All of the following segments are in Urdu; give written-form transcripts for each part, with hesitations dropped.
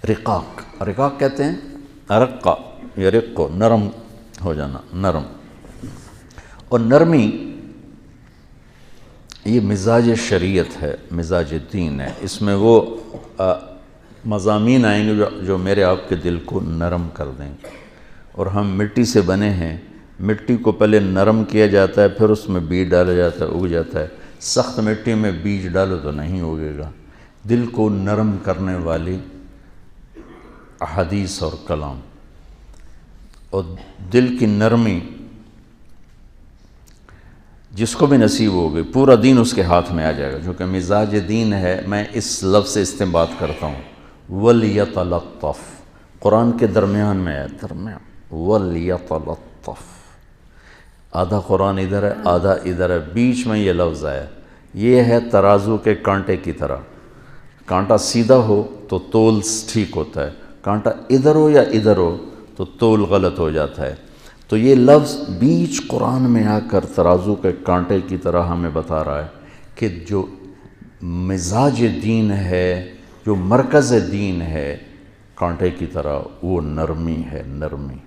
رقاق، رقاق کہتے ہیں ارقا، یرقو نرم ہو جانا، نرم. اور نرمی یہ مزاج شریعت ہے، مزاج دین ہے. اس میں وہ مضامین آئیں گے جو میرے آپ کے دل کو نرم کر دیں گے. اور ہم مٹی سے بنے ہیں، مٹی کو پہلے نرم کیا جاتا ہے، پھر اس میں بیج ڈالا جاتا ہے، اگ جاتا ہے. سخت مٹی میں بیج ڈالو تو نہیں اگے گا. دل کو نرم کرنے والی احادیث اور کلام، اور دل کی نرمی جس کو بھی نصیب ہو گئی، پورا دین اس کے ہاتھ میں آ جائے گا. جو کہ مزاج دین ہے، میں اس لفظ سے استنباط کرتا ہوں، وَلْيَتَلَطَّفْ. قرآن کے درمیان میں ہے، درمیان وَلْيَتَلَطَّفْ. آدھا قرآن ادھر ہے، آدھا ادھر ہے، بیچ میں یہ لفظ آیا. یہ ہے ترازو کے کانٹے کی طرح. کانٹا سیدھا ہو تو تول ٹھیک ہوتا ہے، کانٹا ادھر ہو یا ادھر ہو تو تول غلط ہو جاتا ہے. تو یہ لفظ بیچ قرآن میں آ کر ترازو کے کانٹے کی طرح ہمیں بتا رہا ہے کہ جو مزاج دین ہے، جو مرکز دین ہے، کانٹے کی طرح وہ نرمی ہے، نرمی.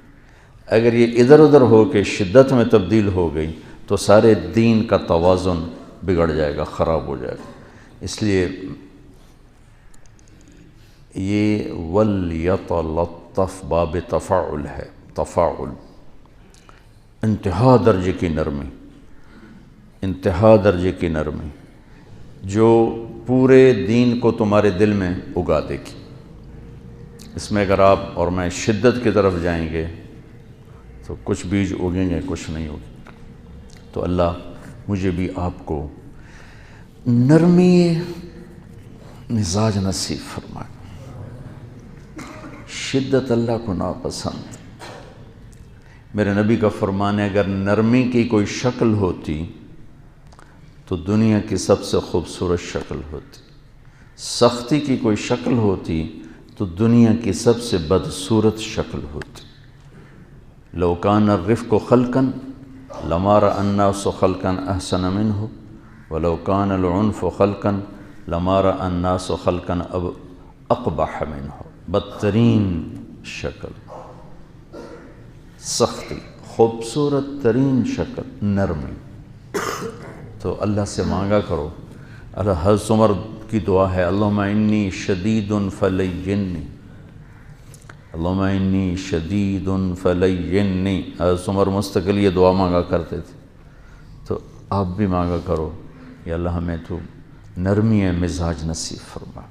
اگر یہ ادھر ادھر ہو کے شدت میں تبدیل ہو گئی تو سارے دین کا توازن بگڑ جائے گا، خراب ہو جائے گا. اس لیے یہ وَلْيَتَلَطَّفْ باب تفاعل ہے، تفاعل، انتہا درجے کی نرمی، انتہا درجے کی نرمی جو پورے دین کو تمہارے دل میں اگا دے گی. اس میں اگر آپ اور میں شدت کی طرف جائیں گے تو کچھ بیج اگیں گے، کچھ نہیں اگیں. تو اللہ مجھے بھی آپ کو نرمی مزاج نصیب فرمائے. شدت اللہ کو ناپسند. میرے نبی کا فرمان ہے، اگر نرمی کی کوئی شکل ہوتی تو دنیا کی سب سے خوبصورت شکل ہوتی. سختی کی کوئی شکل ہوتی تو دنیا کی سب سے بدصورت شکل ہوتی. لو کان الرفق خلقا لما رأى الناس خلقا احسن منه ولو کان العنف خلقا لما رأى الناس خلقا اقبح منه. بدترین شکل سختی، خوبصورت ترین شکل نرمی. تو اللہ سے مانگا کرو. اللہ حضرت عمر کی دعا ہے، اللہم انی شدید فلینی، اللہم انی شدید فلینی. حضرت عمر مستقل یہ دعا مانگا کرتے تھے. تو آپ بھی مانگا کرو، یا اللہ ہمیں تو نرمی مزاج نصیب فرما.